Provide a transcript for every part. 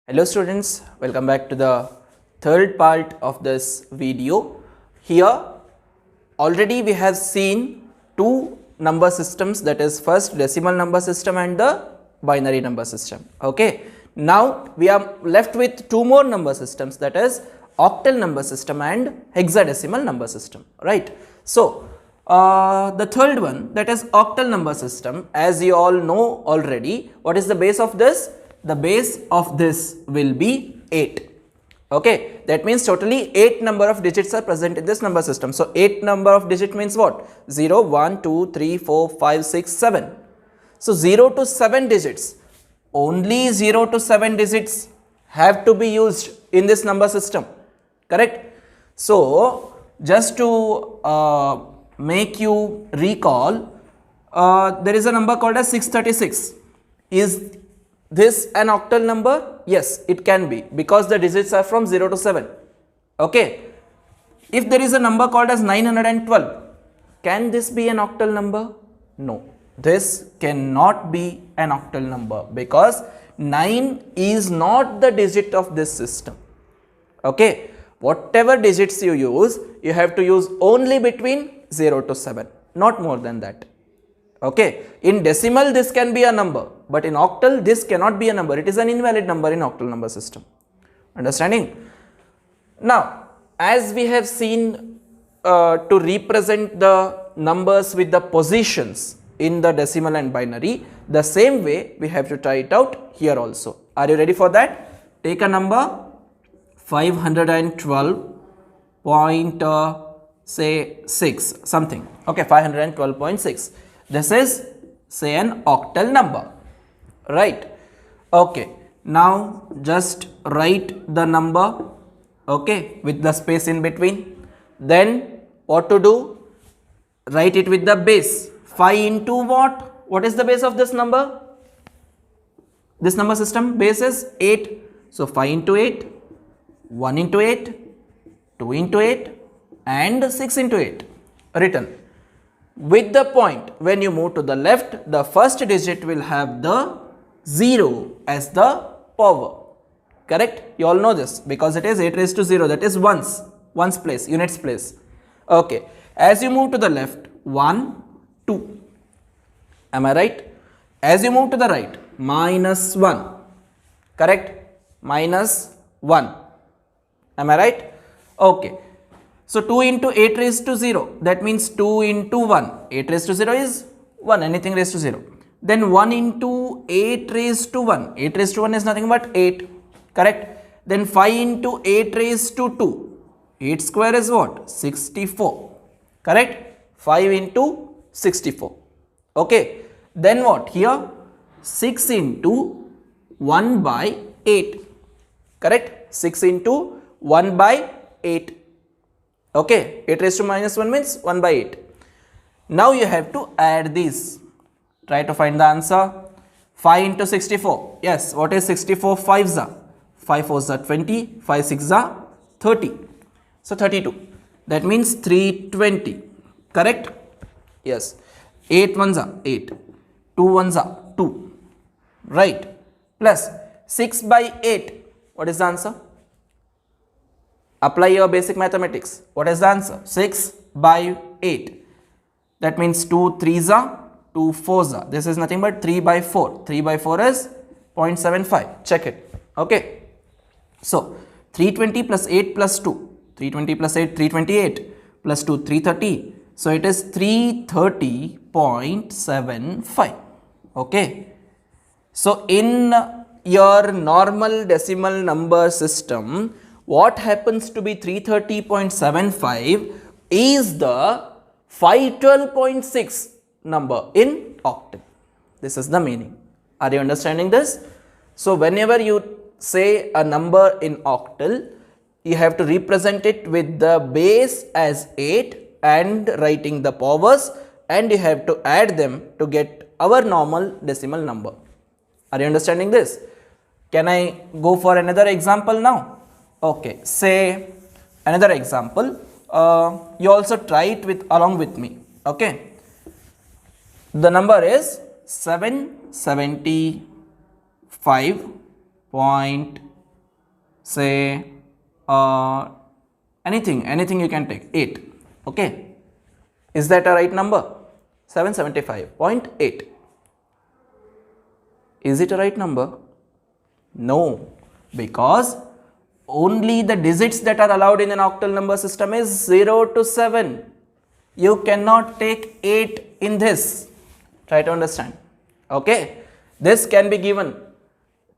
Hello students, welcome back to the third part of this video. Here already we have seen two number systems, that is first decimal number system and the binary number system. Okay. Now we are left with two more number systems, that is octal number system and hexadecimal number system, right. So the third one, that is octal number system, as you all know already, what is the base of this? The base of this will be 8. Okay, that means totally 8 number of digits are present in this number system. So 8 number of digit means what? 0, 1, 2, 3, 4, 5, 6, 7. So 0 to 7 digits, only 0 to 7 digits have to be used in this number system, correct? So just to make you recall, there is a number called as 636. Is this an octal number? Yes, it can be, because the digits are from 0 to 7. Okay. If there is a number called as 912, can this be an octal number? No, this cannot be an octal number, because 9 is not the digit of this system. Okay. Whatever digits you use, you have to use only between 0 to 7, not more than that. Okay. In decimal this can be a number, but in octal this cannot be a number. It is an invalid number in octal number system. Understanding? Now, as we have seen, to represent the numbers with the positions in the decimal and binary, the same way we have to try it out here also. Are you ready for that? Take a number 512.6 something. Okay, 512.6. This is, say, an octal number, right? Okay, now just write the number, okay, with the space in between. Then what to do? Write it with the base. 5 into what? What is the base of this number? This number system base is 8. So 5 into 8, 1 into 8, 2 into 8 and 6 into 8 written. With the point, when you move to the left, the first digit will have the 0 as the power, correct? You all know this, because it is 8 raised to 0, that is ones place, units place. Okay, as you move to the left, 1, 2, am I right? As you move to the right, minus 1, correct? Minus 1, am I right? Okay. So 2 into 8 raised to 0, that means 2 into 1, 8 raised to 0 is 1, anything raised to 0. Then 1 into 8 raised to 1, 8 raised to 1 is nothing but 8, correct? Then 5 into 8 raised to 2, 8 square is what? 64, correct? 5 into 64, okay. Then what? Here 6 into 1 by 8, correct? 6 into 1 by 8. Okay, 8 raised to minus 1 means 1 by 8. Now you have to add these. Try to find the answer. 5 into 64. Yes, what is 64 5s are? 5 4s are 20, 5 6s are 30. So 32. That means 320. Correct? Yes. 8 1s are 8. 2 1s are 2. Right. Plus 6 by 8. What is the answer? Apply your basic mathematics. What is the answer? 6 by 8. That means 2 3s are, 2 4s are. This is nothing but 3 by 4. 3 by 4 is 0.75. Check it. Okay. So 320 plus 8 plus 2. 320 plus 8, 328 plus 2, 330. So it is 330.75. Okay. So in your normal decimal number system, what happens to be 330.75 is the 512.6 number in octal. This is the meaning. Are you understanding this? So whenever you say a number in octal, you have to represent it with the base as 8 and writing the powers, and you have to add them to get our normal decimal number. Are you understanding this? Can I go for another example now? Okay, say another example. You also try it along with me. Okay, the number is 775 say anything you can take, 8. Okay, is that a right number? 775.8. Is it a right number? No, because only the digits that are allowed in an octal number system is 0 to 7. You cannot take 8 in this. Try to understand. Okay, this can be given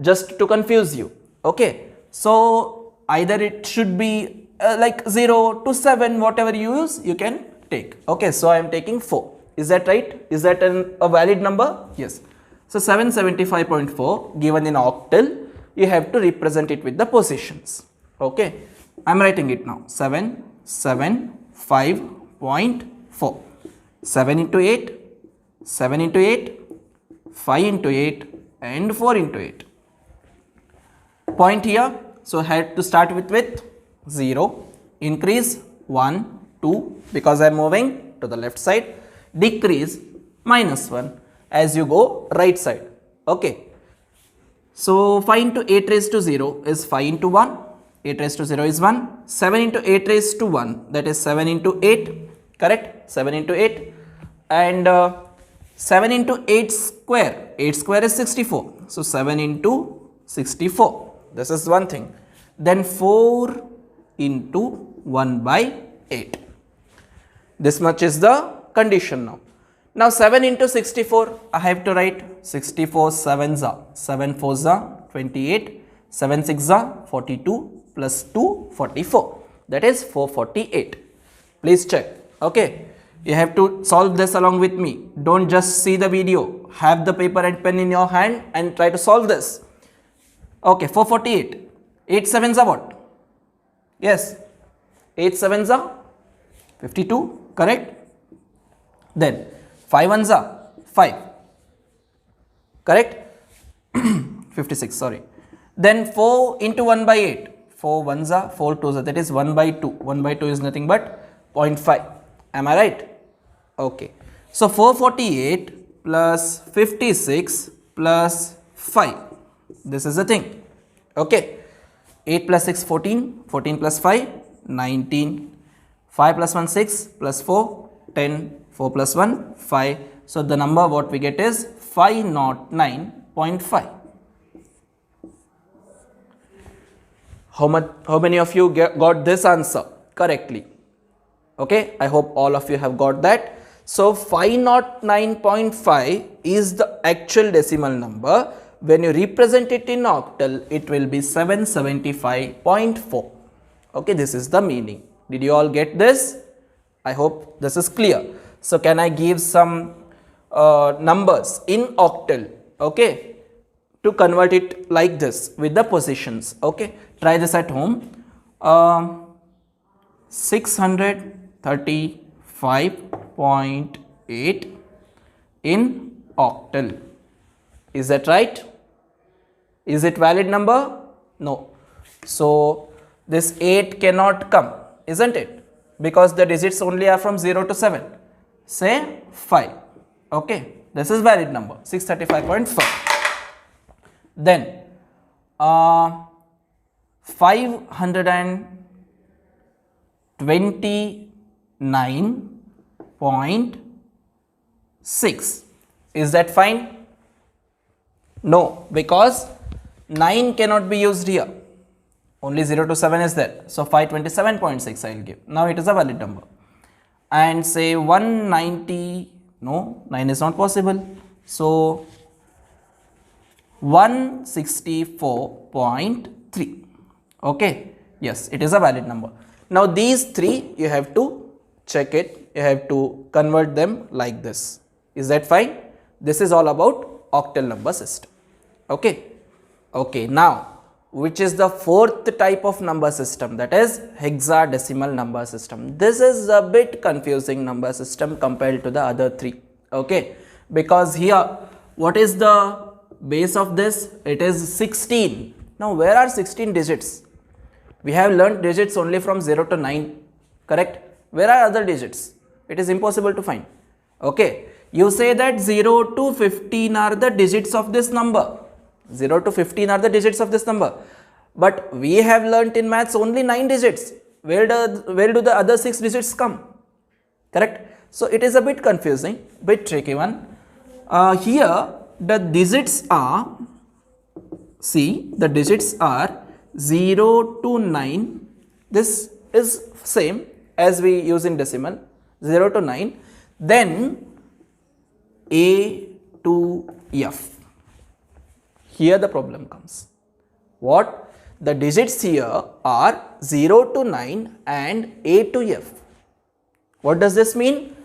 just to confuse you. Okay, so either it should be like 0 to 7, whatever you use, you can take. Okay, so I am taking 4. Is that right? Is that a valid number? Yes. So 775.4 given in octal, you have to represent it with the positions. Okay, I am writing it now. 775.4. 7 into 8, 7 into 8, 5 into 8 and 4 into 8. Point here, so I had to start with 0, increase 1, 2 because I am moving to the left side, decrease -1 as you go right side. Okay, so 5 into 8 raised to 0 is 5 into 1, 8 raised to 0 is 1, 7 into 8 raised to 1, that is 7 into 8, correct, 7 into 8, and 7 into 8 square, 8 square is 64, so 7 into 64, this is one thing. Then 4 into 1 by 8, this much is the condition now. Now 7 into 64, I have to write 64 7s are 7 4s are 28, 7 6s are 42 plus 2 44, that is 448. Please check. Okay, you have to solve this along with me. Don't just see the video, have the paper and pen in your hand and try to solve this. Okay, 448, 8 7s are what? Yes, 8 7s are 52, correct? Then 5 1s are 5, correct? 56, sorry. Then 4 into 1 by 8, 4 1s are 4 2s are, that is 1 by 2. 1 by 2 is nothing but 0.5. Am I right? Okay. So 448 plus 56 plus 5. This is the thing. Okay. 8 plus 6 14, 14 plus 5 19, 5 plus 1 6 plus 4 10, 4 plus 1 5. So the number what we get is 509.5. How many of you got this answer correctly? Okay, I hope all of you have got that. So 509.5 is the actual decimal number. When you represent it in octal, it will be 775.4. Okay, this is the meaning. Did you all get this? I hope this is clear. So can I give some numbers in octal, okay, to convert it like this with the positions? Okay, try this at home. 635.8 in octal. Is that right? Is it valid number? No. So this 8 cannot come, isn't it? Because the digits only are from 0 to 7. Say 5. Okay, this is valid number, 635.5. Then 529.6. Is that fine? No, because 9 cannot be used here. Only 0 to 7 is there. So 527.6 I will give. Now it is a valid number. And say 190, no, 9 is not possible. So 164.3. Okay, yes, it is a valid number. Now these three you have to check it, you have to convert them like this. Is that fine? This is all about octal number system. Okay, okay, now which is the fourth type of number system, that is hexadecimal number system. This is a bit confusing number system compared to the other three. Okay, because here what is the base of this? It is 16. Now where are 16 digits? We have learnt digits only from 0 to 9, correct? Where are other digits? It is impossible to find. Okay, you say that 0 to 15 are the digits of this number. 0 to 15 are the digits of this number. But we have learnt in maths only 9 digits. Where do the other 6 digits come? Correct? So it is a bit confusing, bit tricky one. Here the digits are, see, the digits are 0 to 9. This is same as we use in decimal, 0 to 9. Then A to F. Here the problem comes. What? The digits here are 0 to 9 and A to F. What does this mean?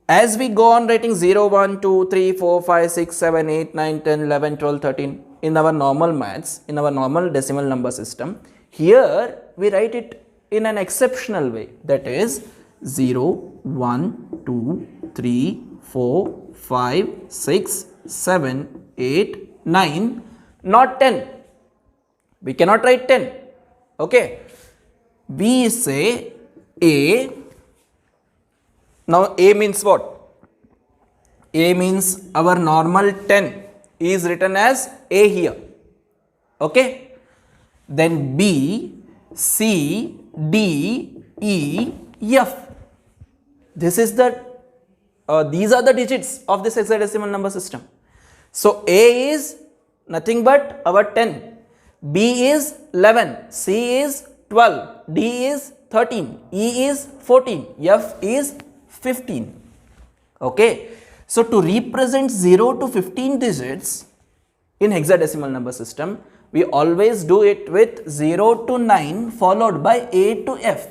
As we go on writing 0, 1, 2, 3, 4, 5, 6, 7, 8, 9, 10, 11, 12, 13 in our normal maths, in our normal decimal number system, here we write it in an exceptional way, that is 0, 1, 2, 3, 4, 5, 6, 7, 8, 9, not 10. We cannot write 10. Okay. We say A. Now A means what? A means our normal 10 is written as A here. Okay. Then B, C, D, E, F. This is the these are the digits of this hexadecimal number system. So A is nothing but our 10. B is 11, C is 12, D is 13, E is 14, F is 15. Okay. So to represent 0 to 15 digits in hexadecimal number system, we always do it with 0 to 9 followed by A to F.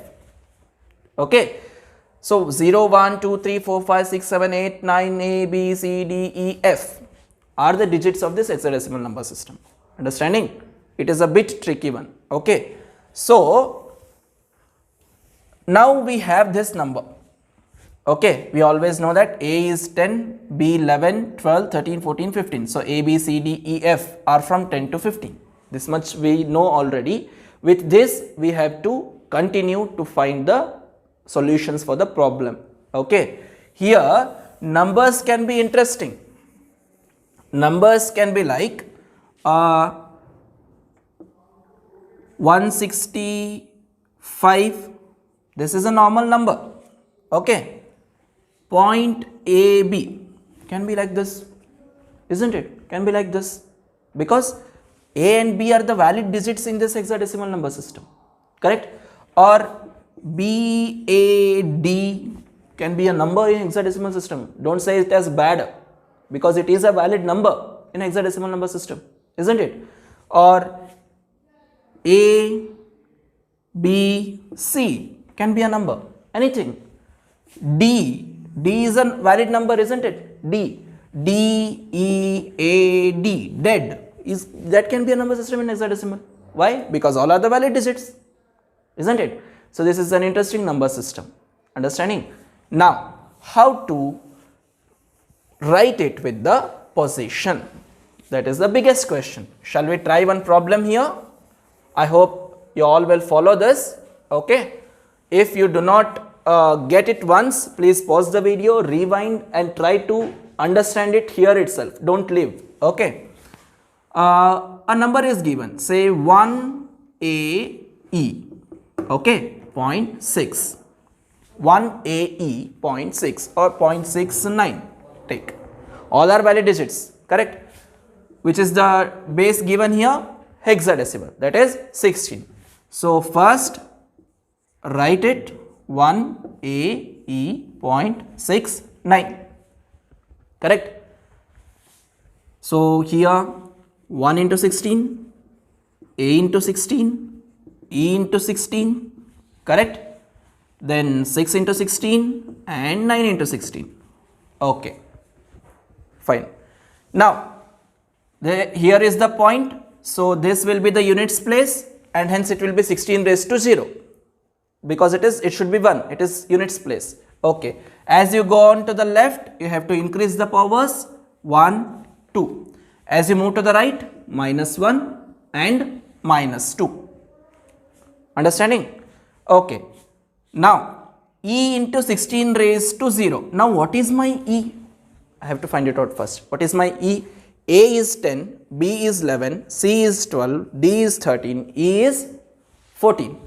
Okay. So 0, 1, 2, 3, 4, 5, 6, 7, 8, 9, A, B, C, D, E, F are the digits of this hexadecimal number system. Understanding? It is a bit tricky one. Okay. So now we have this number. Okay. We always know that A is 10, B 11, 12, 13, 14, 15. So A, B, C, D, E, F are from 10 to 15. This much we know already. With this we have to continue to find the solutions for the problem. Okay. Here numbers can be interesting. Numbers can be like 165. This is a normal number. Okay. Point AB can be like this, isn't it? Can be like this, because A and B are the valid digits in this hexadecimal number system. Correct? Or BAD can be a number in hexadecimal system. Don't say it as bad, because it is a valid number in hexadecimal number system, isn't it? Or A, B, C can be a number, anything. D is a valid number, isn't it? D, E, A, D, dead, that can be a number system in hexadecimal. Why? Because all are the valid digits, isn't it? So this is an interesting number system. Understanding? Now, how to write it with the position? That is the biggest question. Shall we try one problem here? I hope you all will follow this. Okay. If you do not get it once, please pause the video, rewind and try to understand it here itself. Don't leave. Okay. A number is given, say 1AE. Okay. 0.6. 1AE 0.6 or 0.69. Take. All are valid digits. Correct. Which is the base given here? Hexadecimal, that is 16. So first write it 1AE 0.69. Correct. So here 1 into 16, A into 16, E into 16. Correct. Then 6 into 16 and 9 into 16. Okay. Fine. Now here is the point. So this will be the units place, and hence it will be 16 raised to 0, because it should be 1. It is units place. Okay. As you go on to the left, you have to increase the powers 1, 2. As you move to the right, -1 and -2. Understanding? Okay. Now E into 16 raised to 0. Now what is my E? I have to find it out first. What is my E? A is 10, B is 11, C is 12, D is 13, E is 14.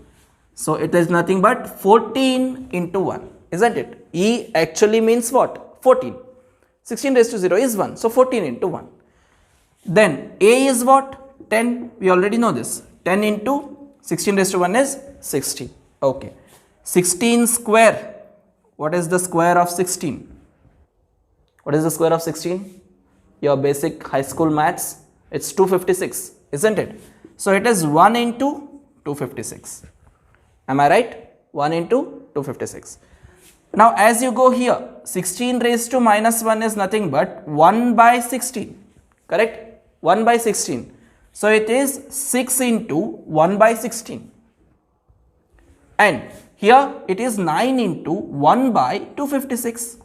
So it is nothing but 14 into 1, isn't it? E actually means what? 14. 16 raised to 0 is 1, so 14 into 1. Then A is what? 10, we already know this. 10 into 16 raised to 1 is 16. Okay. 16 square. What is the square of 16? What is the square of 16? Your basic high school maths. It's 256, isn't it? So it is 1 into 256. Am I right? 1 into 256. Now as you go here, 16 raised to minus 1 is nothing but 1 by 16. Correct? 1 by 16. So it is 6 into 1 by 16. And here it is 9 into 1 by 256.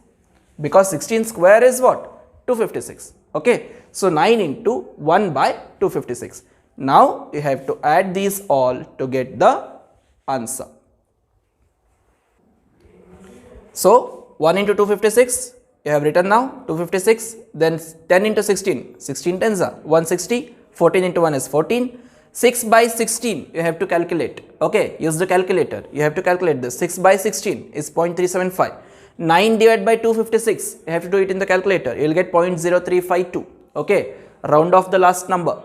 Because 16 square is what? 256. Okay. So 9 into 1 by 256. Now you have to add these all to get the answer. So 1 into 256, you have written now 256, then 10 into 16, 16 tens are 160, 14 into 1 is 14, 6 by 16 you have to calculate, okay, use the calculator, you have to calculate this, 6 by 16 is 0.375, 9 divided by 256, you have to do it in the calculator, you will get 0.0352, okay, round off the last number,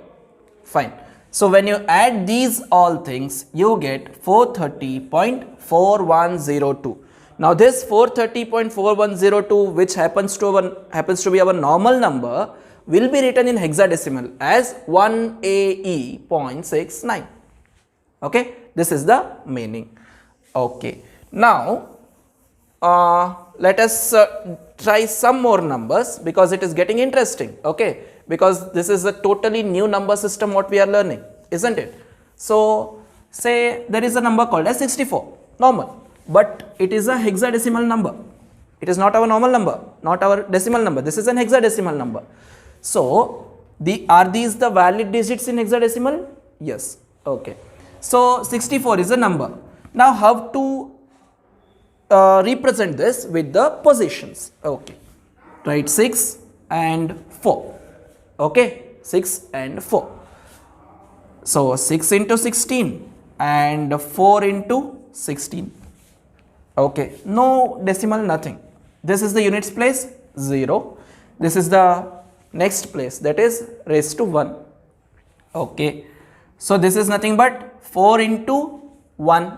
fine. So when you add these all things, you get 430.4102. Now this 430.4102, which happens to be our normal number, will be written in hexadecimal as 1AE.69. Okay, this is the meaning. Okay, now let us try some more numbers because it is getting interesting. Okay, because this is a totally new number system what we are learning, isn't it? So say there is a number called as 64, normal. But it is a hexadecimal number. It is not our normal number, not our decimal number. This is an hexadecimal number. So, are these the valid digits in hexadecimal? Yes. Okay. So, 64 is a number. Now, how to represent this with the positions? Okay. Write 6 and 4. Okay. 6 and 4. So, 6 into 16 and 4 into 16. Okay, no decimal, nothing. This is the units place, 0. This is the next place, that is raised to 1. Okay, so this is nothing but 4 into 1,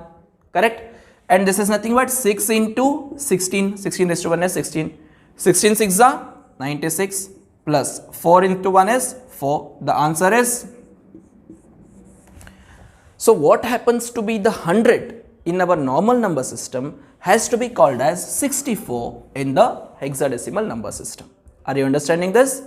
correct? And this is nothing but 6 into 16, 16 raised to 1 is 16. 16 6 are 96 plus 4 into 1 is 4. The answer is, so what happens to be the 100 in our normal number system has to be called as 64 in the hexadecimal number system. Are you understanding this?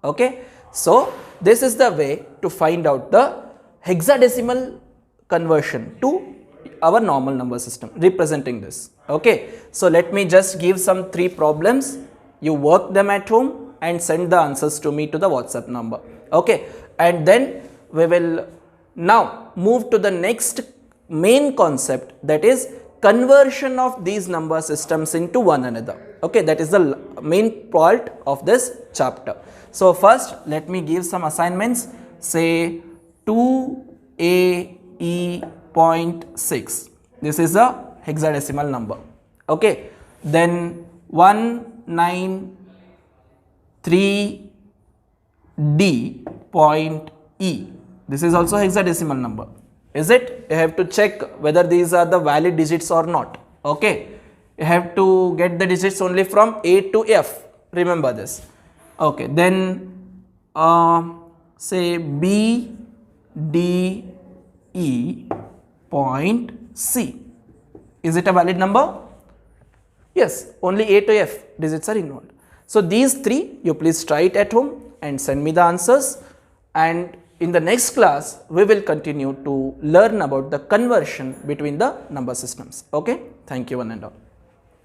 Okay. So, this is the way to find out the hexadecimal conversion to our normal number system representing this. Okay. So, let me just give some 3 problems. You work them at home and send the answers to me to the WhatsApp number. Okay. And then we will now move to the next main concept, that is conversion of these number systems into one another. Okay, that is the main part of this chapter. So first let me give some assignments. Say 2AE.6. This is a hexadecimal number. Okay, then 193D.E. This is also hexadecimal number. Is it? You have to check whether these are the valid digits or not. Okay. You have to get the digits only from A to F. Remember this. Okay. Then say B, D, E, point C. Is it a valid number? Yes. Only A to F digits are involved. So these 3 you please try it at home and send me the answers, and in the next class, we will continue to learn about the conversion between the number systems. Okay. Thank you one and all.